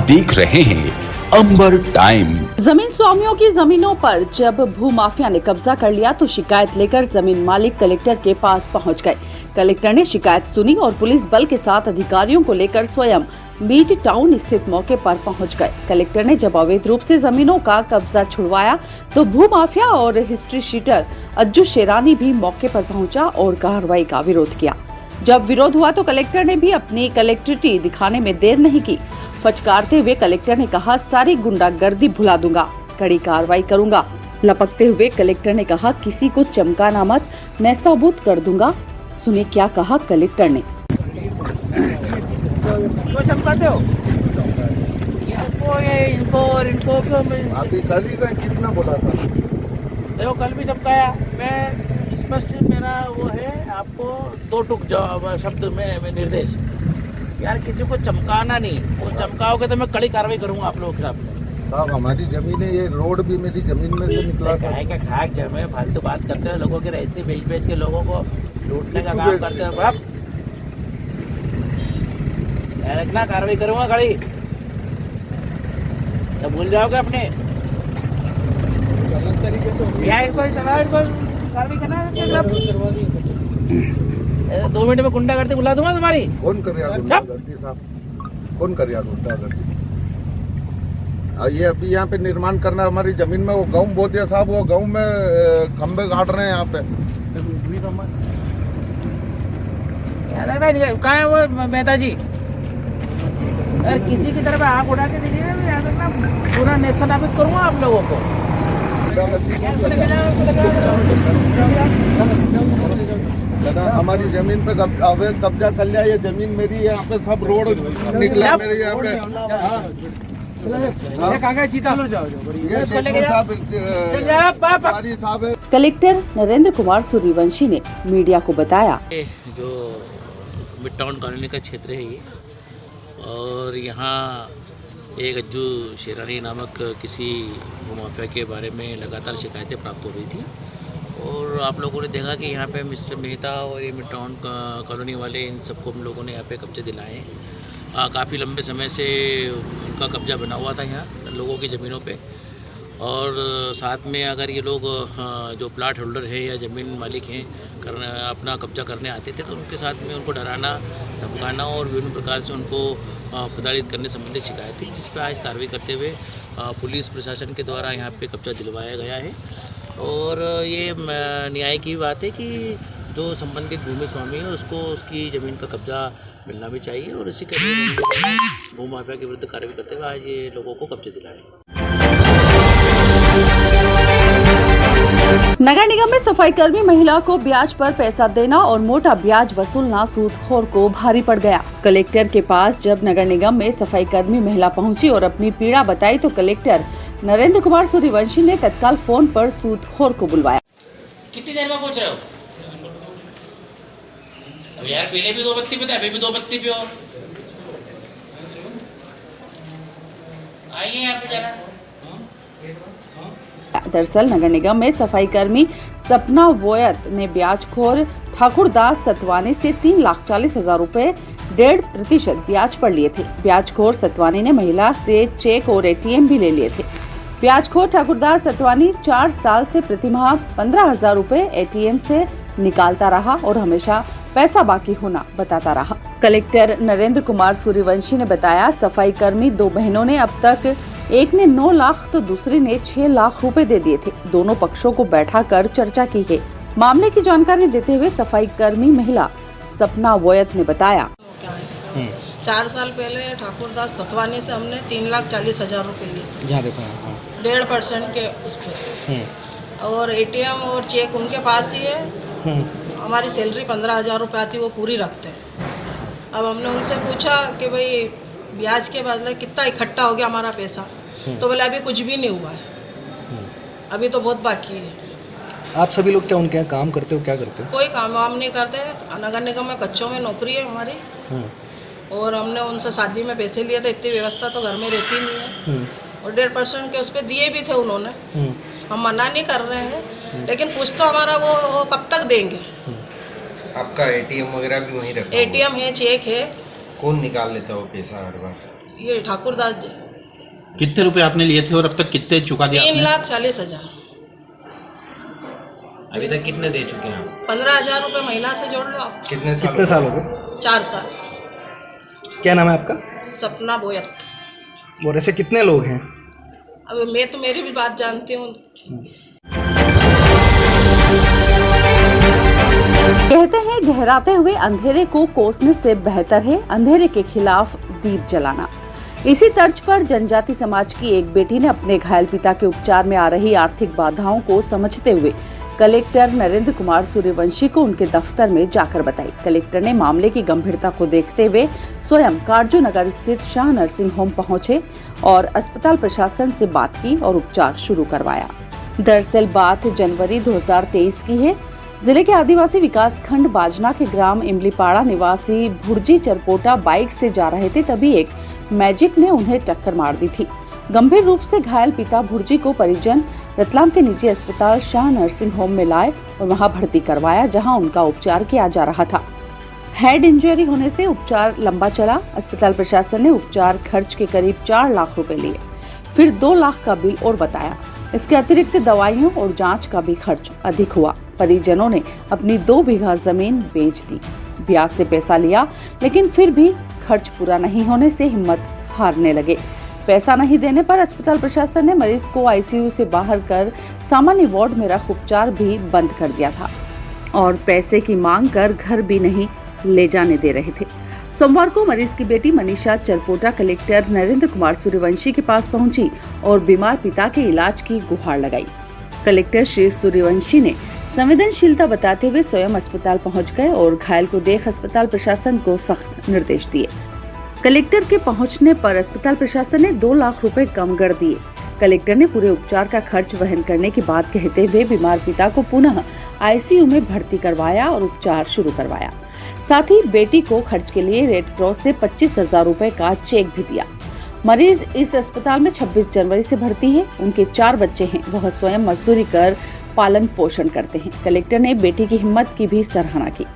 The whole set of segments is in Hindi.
देख रहे हैं अंबर टाइम। जमीन स्वामियों की जमीनों पर जब भूमाफिया ने कब्जा कर लिया तो शिकायत लेकर जमीन मालिक कलेक्टर के पास पहुंच गए। कलेक्टर ने शिकायत सुनी और पुलिस बल के साथ अधिकारियों को लेकर स्वयं मीट टाउन स्थित मौके पर पहुंच गए। कलेक्टर ने जब अवैध रूप से जमीनों का कब्जा छुड़वाया तो भूमाफिया और हिस्ट्री शीटर अज्जू शेरानी भी मौके पर पहुंचा और कार्रवाई का विरोध किया। जब विरोध हुआ तो कलेक्टर ने भी अपनी कलेक्ट्रिटी दिखाने में देर नहीं की। फटकारते हुए कलेक्टर ने कहा, सारी गुंडागर्दी भुला दूंगा, कड़ी कार्रवाई करूंगा। लपकते हुए कलेक्टर ने कहा, किसी को चमकाना मत, नेस्ताभूत कर दूंगा। सुनिए क्या कहा कलेक्टर ने। चमकाते हो इनको अभी कल ही का कितना बोला था? देखो कल भी चमकाया। मैं स्पष्ट मेरा वो है, आपको दो टुक शब्द में निर्देश, यार किसी को चमकाना नहीं। वो चमकाओगे तो मैं कड़ी कार्रवाई करूंगा आप लोगों के साथ। साहब हमारी जमीन है, ये रोड भी मेरी जमीन में से निकला। का खाक जमे फालतू बात करते हो, लोगों के रजिस्ट्री बेच के लोगों को लूटने का काम करते हो। अब इतना कार्रवाई करूंगा कड़ी, तो भूल जाओगे अपने कार्रवाई करना है। 2 मिनट में गुंडागर्दी बुला दूंगा तुम्हारी। कौन करेगा गुंडागर्दी साहब? कौन करेगा गुंडागर्दी? ये अभी यहाँ पे निर्माण करना हमारी जमीन में, वो गाँव बोल दिया साहब, वो गाँव में खंबे गाड़ रहे हैं यहाँ पे। कहाँ है वो मेहता जी? अरे किसी की तरफ आँख उड़ा के देखिए, पूरा नेशनल नाबित करूंगा आप लोगों को। हमारी जमीन पे अवैध कब्जा कर लिया। ये जमीन मेरी है, यहाँ पे सब रोड निकला मेरे यहाँ पे। कलेक्टर नरेंद्र कुमार सूर्यवंशी ने मीडिया को बताया, जो मिड टाउन कॉलोनी का क्षेत्र है ये, और यहाँ एक अज्जू शेरानी नामक किसी भूमाफिया के बारे में लगातार शिकायतें प्राप्त हो रही थी। और आप लोगों ने देखा कि यहाँ पे मिस्टर मेहता और ये मिड टाउन कॉलोनी वाले, इन सबको हम लोगों ने यहाँ पे कब्जे दिलाए हैं। काफ़ी लंबे समय से उनका कब्जा बना हुआ था यहाँ लोगों की ज़मीनों पे। और साथ में अगर ये लोग जो प्लाट होल्डर है या ज़मीन मालिक हैं अपना कब्जा करने आते थे तो उनके साथ में उनको डराना, धमकाना और विभिन्न प्रकार से उनको प्रताड़ित करने संबंधित शिकायत थी, जिस पर आज कार्रवाई करते हुए पुलिस प्रशासन के द्वारा यहाँ पे कब्जा दिलवाया गया है। और ये न्याय की बात है कि जो संबंधित भूमि स्वामी है उसको उसकी ज़मीन का कब्जा मिलना भी चाहिए, और इसी के लिए भूमाफिया के विरुद्ध कार्रवाई करते हुए आज ये लोगों को कब्जे दिलाए। नगर निगम में सफाई कर्मी महिला को ब्याज पर पैसा देना और मोटा ब्याज वसूलना सूदखोर को भारी पड़ गया। कलेक्टर के पास जब नगर निगम में सफाई कर्मी महिला पहुंची और अपनी पीड़ा बताई तो कलेक्टर नरेंद्र कुमार सूर्यवंशी ने तत्काल फोन पर सूदखोर को बुलवाया। कितनी देर में पहुंच रहे हो? अब यार पहले भी 2 बत्ती पे थे, अभी भी 2 बत्ती पे हो। आइए यहाँ पे जरा। दरअसल नगर निगम में सफाई कर्मी सपना वोयत ने ब्याजखोर ठाकुरदास सतवानी से 3,40,000 रूपए 1.5% ब्याज पर लिए थे। ब्याजखोर सतवानी ने महिला से चेक और एटीएम भी ले लिए थे। ब्याजखोर ठाकुरदास सतवानी 4 साल से प्रतिमाह 15,000 रूपए एटीएम से निकालता रहा और हमेशा पैसा बाकी होना बताता रहा। कलेक्टर नरेंद्र कुमार सूर्यवंशी ने बताया, सफाई कर्मी 2 बहनों ने अब तक एक ने 9 लाख तो दूसरी ने 6 लाख रुपए दे दिए थे। दोनों पक्षों को बैठाकर चर्चा की है। मामले की जानकारी देते हुए सफाई कर्मी महिला सपना वोयत ने बताया, 4 साल पहले ठाकुरदास सतवानी से हमने 3,40,000 रुपए लिए थे। 1.5% के उस पर, और एटीएम और चेक उनके पास ही है। हमारी सैलरी 15,000 रुपये आती, वो पूरी रखते हैं। अब हमने उनसे पूछा कि भाई ब्याज के बदले कितना इकट्ठा हो गया हमारा पैसा, तो बोले अभी कुछ भी नहीं हुआ है, अभी तो बहुत बाकी है। आप सभी लोग क्या उनके यहाँ काम करते हो, क्या करते हो? कोई काम वाम नहीं करते। नगर निगम में कच्चों में नौकरी है हमारी, और हमने उनसे शादी में पैसे लिए थे, इतनी व्यवस्था तो घर में रहती नहीं है। और 1.5% के उस पर दिए भी थे उन्होंने। हम मना नहीं कर रहे हैं, लेकिन कुछ तो हमारा वो कब तक देंगे। आपका एटीएम वगैरह भी वहीं रखा? एटीएम है, चेक है। कौन निकाल लेता है वो पैसा हर बार? ये ठाकुरदास जी। कितने रुपए आपने लिए थे और अब तक कितने चुका दिया आपने? 3,40,000। अभी तक कितने दे चुके हैं आप? 15,000 रुपये महीना से जोड़ लो आप। कितने साल हो गए? 4 साल। क्या नाम है आपका? सपना बोयत। और ऐसे कितने लोग हैं? अब मैं तो मेरी भी बात जानती हूँ। कहते हैं गहराते हुए अंधेरे को कोसने से बेहतर है अंधेरे के खिलाफ दीप जलाना। इसी तर्ज पर जनजाति समाज की एक बेटी ने अपने घायल पिता के उपचार में आ रही आर्थिक बाधाओं को समझते हुए कलेक्टर नरेंद्र कुमार सूर्यवंशी को उनके दफ्तर में जाकर बताई। कलेक्टर ने मामले की गंभीरता को देखते हुए स्वयं कारजू नगर स्थित शाह नर्सिंग होम पहुंचे और अस्पताल प्रशासन से बात की और उपचार शुरू करवाया। दरअसल बात जनवरी 2023 की है। जिले के आदिवासी विकास खंड बाजना के ग्राम इमलीपाड़ा निवासी भुर्जी चरपोटा बाइक से जा रहे थे, तभी एक मैजिक ने उन्हें टक्कर मार दी थी। गंभीर रूप से घायल पिता भुर्जी को परिजन रतलाम के निजी अस्पताल शाह नर्सिंग होम में लाए और वहां भर्ती करवाया, जहां उनका उपचार किया जा रहा था। हेड इंजरी होने से उपचार लंबा चला। अस्पताल प्रशासन ने उपचार खर्च के करीब 4 लाख रुपए लिए, फिर 2 लाख का बिल और बताया। इसके अतिरिक्त दवाइयों और जांच का भी खर्च अधिक हुआ। परिजनों ने अपनी 2 बीघा जमीन बेच दी, ब्याज से पैसा लिया, लेकिन फिर भी खर्च पूरा नहीं होने से हिम्मत हारने लगे। पैसा नहीं देने पर अस्पताल प्रशासन ने मरीज को आईसीयू से बाहर कर सामान्य वार्ड में रख उपचार भी बंद कर दिया था और पैसे की मांग कर घर भी नहीं ले जाने दे रहे थे। सोमवार को मरीज की बेटी मनीषा चरपोटा कलेक्टर नरेंद्र कुमार सूर्यवंशी के पास पहुंची और बीमार पिता के इलाज की गुहार लगाई। कलेक्टर श्री सूर्यवंशी ने संवेदनशीलता बताते हुए स्वयं अस्पताल पहुंच गए और घायल को देख अस्पताल प्रशासन को सख्त निर्देश दिए। कलेक्टर के पहुंचने पर अस्पताल प्रशासन ने 2 लाख रुपए कम कर दिए। कलेक्टर ने पूरे उपचार का खर्च वहन करने की बात कहते हुए बीमार पिता को पुनः आईसीयू में भर्ती करवाया और उपचार शुरू करवाया। साथ ही बेटी को खर्च के लिए रेड क्रॉस से 25,000 रुपए का चेक भी दिया। मरीज इस अस्पताल में 26 जनवरी से भर्ती है। उनके 4 बच्चे हैं। वह स्वयं मजदूरी कर पालन पोषण करते हैं। कलेक्टर ने बेटी की हिम्मत की भी सराहना की।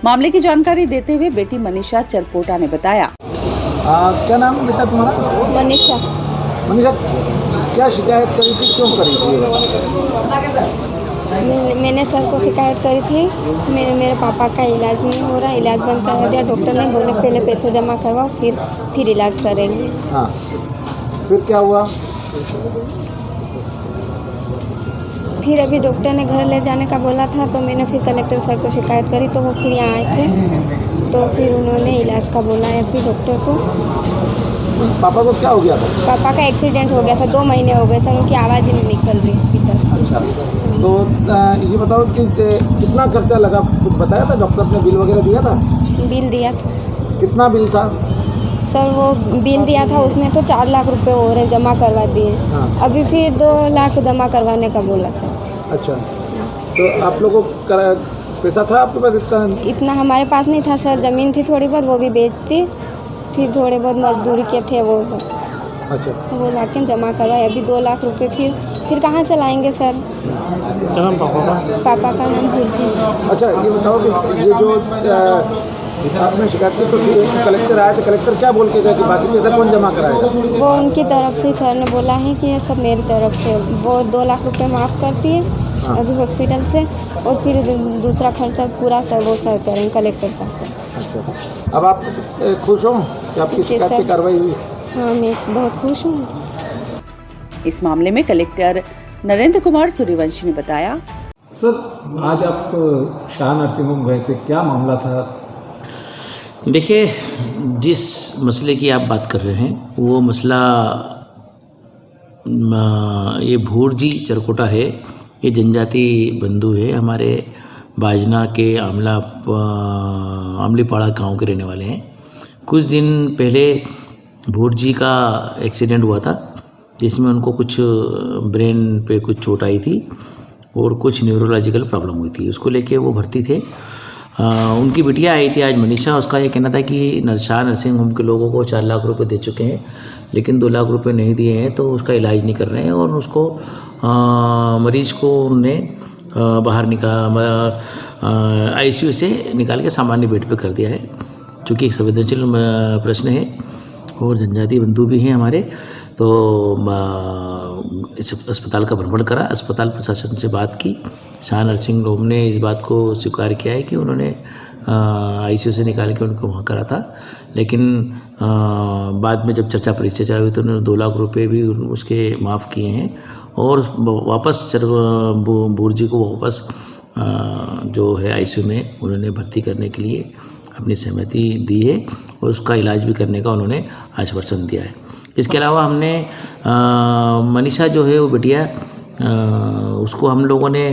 मामले की जानकारी देते हुए बेटी मनीषा चरपोटा ने बताया, क्या नाम है बेटा तुम्हारा? मनीषा। मनीषा, क्या शिकायत करी थी, क्यों करी थी? मैंने सर को शिकायत करी थी। मेरे पापा का इलाज नहीं हो रहा, इलाज बंद करा दिया। डॉक्टर ने बोले पहले पैसे जमा करवाओ, फिर इलाज करेंगे। हाँ, फिर क्या हुआ? फिर अभी डॉक्टर ने घर ले जाने का बोला था, तो मैंने फिर कलेक्टर सर को शिकायत करी, तो वो फिर यहाँ आए थे, तो फिर उन्होंने इलाज का बोला है फिर डॉक्टर को। पापा को क्या हो गया था? पापा का एक्सीडेंट हो गया था, 2 महीने हो गए सर, उनकी आवाज़ ही नहीं निकल रही अभी तक। अच्छा, तो ये बताओ कि कितना खर्चा लगा, कुछ बताया था? डॉक्टर ने बिल वगैरह दिया था? बिल दिया था। कितना बिल था? सर वो बिल दिया था, उसमें तो 4 लाख रुपए हो रहे जमा करवा दिए। हाँ। अभी फिर 2 लाख जमा करवाने का बोला सर। अच्छा, तो आप लोगों को पैसा था आपके पास? इतना हमारे पास नहीं था सर, ज़मीन थी थोड़ी बहुत, वो भी बेचती, फिर थोड़े बहुत मजदूरी के थे वो बस। अच्छा, वो लाके जमा करवाए। अभी 2 लाख रुपए फिर कहाँ से लाएंगे सर? क्या नाम पापा का? पापा का नाम भुर्जी। अच्छा, ये बताओ कि ये जो आपने शिकायत की, तो कलेक्टर आए थे, कलेक्टर क्या बोल के गए कि बाकी पैसा कौन जमा कराएगा? वो उनकी तरफ से सर ने बोला है कि ये सब मेरी तरफ से, वो 2 लाख रुपए माफ़ करती है। हाँ। अभी हॉस्पिटल से, और फिर दूसरा खर्चा पूरा सर वो सर करेंगे, कलेक्टर साहब। अच्छा, अब आप खुश हो कि आपकी शिकायत की कार्रवाई हुई? हाँ, मैं बहुत खुश हूँ। इस मामले में कलेक्टर नरेंद्र कुमार सूर्यवंशी ने बताया, सर आज आप शाह नर्सिंग होम गए थे, क्या मामला था? देखिए, जिस मसले की आप बात कर रहे हैं वो मसला ये भुर्जी चरकोटा है। ये जनजाति बंधु है, हमारे बाजना के आमलीपाड़ा गांव के रहने वाले हैं। कुछ दिन पहले भुर्जी का एक्सीडेंट हुआ था, जिसमें उनको कुछ ब्रेन पे कुछ चोट आई थी और कुछ न्यूरोलॉजिकल प्रॉब्लम हुई थी। उसको लेके वो भर्ती थे। उनकी बिटिया आई थी आज मनीषा। उसका ये कहना था कि शाह नर्सिंग होम के लोगों को 4 लाख रुपए दे चुके हैं, लेकिन 2 लाख रुपए नहीं दिए हैं, तो उसका इलाज नहीं कर रहे हैं। और उसको मरीज को उन्होंने बाहर आईसीयू से निकाल के सामान्य बेड पे कर दिया है। चूँकि एक संवेदनशील प्रश्न है, और जनजातीय बंधु भी हैं हमारे। तो इस अस्पताल का भ्रमण करा, अस्पताल प्रशासन से बात की। शाह नर्सिंग होम ने इस बात को स्वीकार किया है कि उन्होंने आईसीयू से निकाल के उनको वहाँ करा था, लेकिन बाद में जब चर्चा परिचर्चा हुई तो उन्होंने 2 लाख रुपए भी उसके माफ़ किए हैं और वापस बूरजी को वापस जो है आईसीयू में उन्होंने भर्ती करने के लिए अपनी सहमति दी है और उसका इलाज भी करने का उन्होंने आश्वासन दिया है। इसके अलावा हमने मनीषा जो है वो बिटिया उसको हम लोगों ने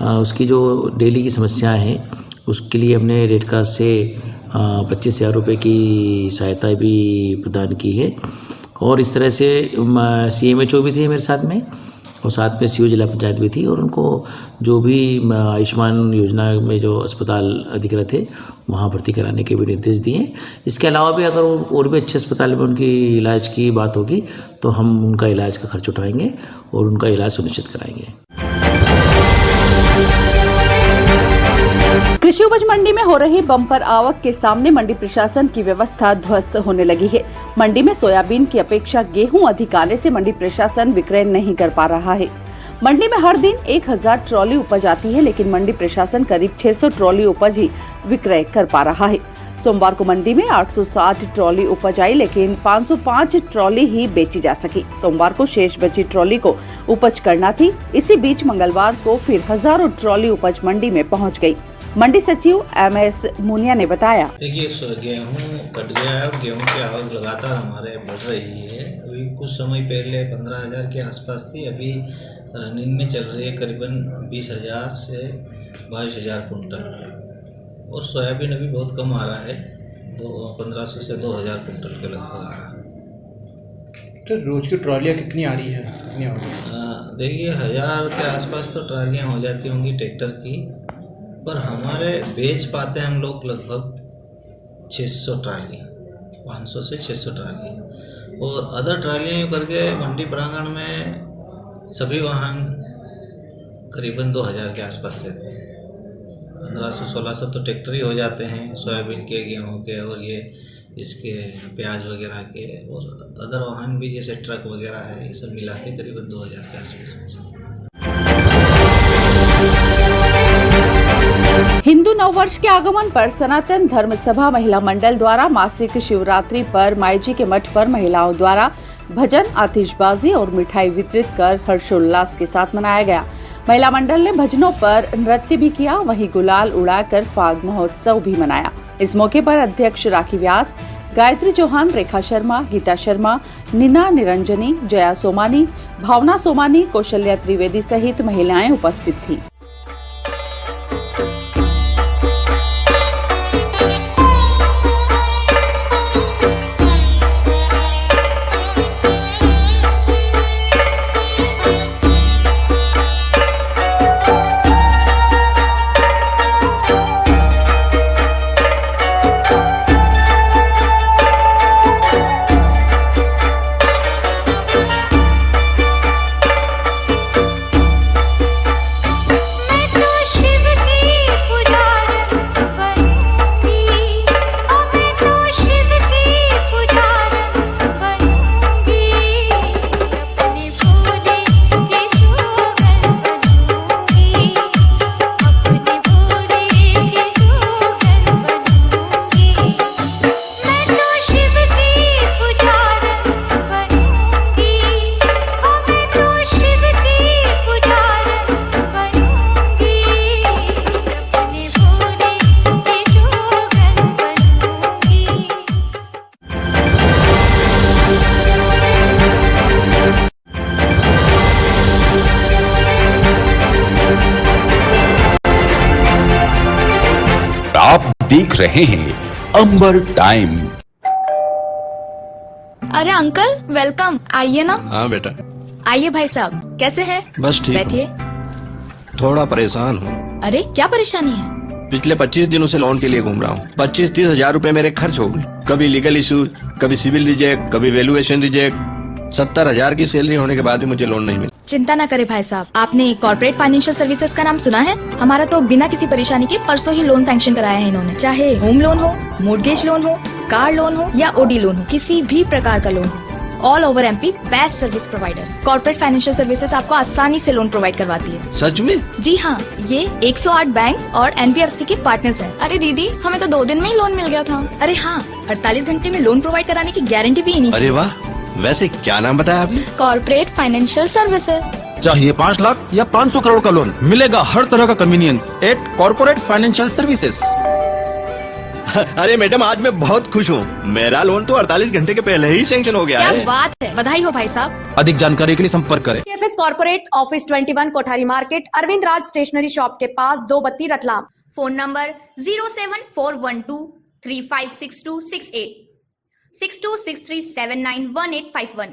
उसकी जो डेली की समस्याएं हैं उसके लिए हमने रेड क्रॉस से 25,000 रुपये की सहायता भी प्रदान की है। और इस तरह से CMHO भी थे मेरे साथ में और साथ में सीओ जिला पंचायत भी थी और उनको जो भी आयुष्मान योजना में जो अस्पताल अधिकृत थे वहाँ भर्ती कराने के भी निर्देश दिए। इसके अलावा भी अगर और भी अच्छे अस्पताल में उनकी इलाज की बात होगी तो हम उनका इलाज का खर्च उठाएंगे और उनका इलाज सुनिश्चित कराएंगे। कृषि उपज मंडी में हो रही बम्पर आवक के सामने मंडी प्रशासन की व्यवस्था ध्वस्त होने लगी है। मंडी में सोयाबीन की अपेक्षा गेहूं अधिक आने से मंडी प्रशासन विक्रय नहीं कर पा रहा है। मंडी में हर दिन 1000 ट्रॉली उपज आती है, लेकिन मंडी प्रशासन करीब 600 ट्रॉली उपज ही विक्रय कर पा रहा है। सोमवार को मंडी में 860 ट्रॉली उपज आई, लेकिन 505 ट्रॉली ही बेची जा सकी। सोमवार को शेष बची ट्रॉली को उपज करना थी। इसी बीच मंगलवार को फिर हजारों ट्रॉली उपज मंडी में पहुंच गई। मंडी सचिव MS मुनिया ने बताया, देखिए गेहूं कट गया है और गेहूं की आवक लगातार हमारे बढ़ रही है। अभी कुछ समय पहले 15,000 के आसपास थी, अभी रनिंग में चल रही है करीबन 20,000 से 22,000 कुंटल। और सोयाबीन अभी बहुत कम आ रहा है, 1500 से 2,000 कुंटल के लगभग आ रहा है। तो रोज की ट्रॉलियाँ कितनी आ रही है? देखिए 1000 के आसपास तो ट्रालियाँ हो जाती होंगी ट्रैक्टर की, पर हमारे बेच पाते हैं हम लोग लगभग 600 ट्रालियाँ, 500 से 600 ट्रालियाँ। और अदर ट्रालियाँ यूँ करके मंडी प्रांगण में सभी वाहन करीबन 2000 के आसपास रहते हैं। 1500-1600 तो ट्रैक्टर ही हो जाते हैं, सोयाबीन के, गेहूं के और ये इसके प्याज वगैरह के, और अदर वाहन भी जैसे ट्रक वगैरह है, ये सब मिला के करीबन 2000 के आसपास। हिंदू नववर्ष के आगमन पर सनातन धर्म सभा महिला मंडल द्वारा मासिक शिवरात्रि पर माईजी के मठ पर महिलाओं द्वारा भजन, आतिशबाजी और मिठाई वितरित कर हर्षोल्लास के साथ मनाया गया। महिला मंडल ने भजनों पर नृत्य भी किया, वहीं गुलाल उड़ाकर फाग महोत्सव भी मनाया। इस मौके पर अध्यक्ष राखी व्यास, गायत्री चौहान, रेखा शर्मा, गीता शर्मा, नीना निरंजनी, जया सोमानी, भावना सोमानी, कौशल्या त्रिवेदी सहित महिलाएं उपस्थित थीं। आप देख रहे हैं अंबर टाइम। अरे अंकल वेलकम, आइए ना। हाँ बेटा आइए भाई साहब, कैसे हैं? बस ठीक बैठिए। थोड़ा परेशान हूँ। अरे क्या परेशानी है? पिछले 25 दिनों से लोन के लिए घूम रहा हूँ। 25-30 हजार रुपए मेरे खर्च हो गए। कभी लीगल इशू, कभी सिविल रिजेक्ट, कभी वैल्यूएशन रिजेक्ट। 70,000 की सैलरी होने के बाद भी मुझे लोन नहीं मिला। चिंता ना करें भाई साहब, आपने कॉर्पोरेट फाइनेंशियल सर्विसेज का नाम सुना है? हमारा तो बिना किसी परेशानी के परसों ही लोन सैंक्शन कराया है इन्होंने। चाहे होम लोन हो, मोर्गेज लोन हो, कार लोन हो या ओडी लोन हो, किसी भी प्रकार का लोन हो, all over MP best service provider. Corporate financial services आपको आसानी से लोन प्रोवाइड करवाती है। सच में? जी हाँ, ये 108 बैंक्स और एनबीएफसी के पार्टनर्स हैं। अरे दीदी, हमें तो 2 दिन में ही लोन मिल गया था। अरे हाँ, 48 घंटे में लोन प्रोवाइड कराने की गारंटी भी इन्हीं की। अरे वाह, वैसे क्या नाम बताया आपने? Corporate financial services. चाहिए 5 लाख या 500 करोड़ का लोन, मिलेगा हर तरह का convenience at corporate financial services. अरे मैडम, आज मैं बहुत खुश हूँ। मेरा लोन तो 48 घंटे के पहले ही सैंक्शन हो गया क्या है। बात है, बधाई हो भाई साहब। अधिक जानकारी के लिए संपर्क करें। KFS corporate office 21 Kothari market, Arvind Raj stationery shop के पास, 232 रतलाम। Phone number 07412356268 6263791851।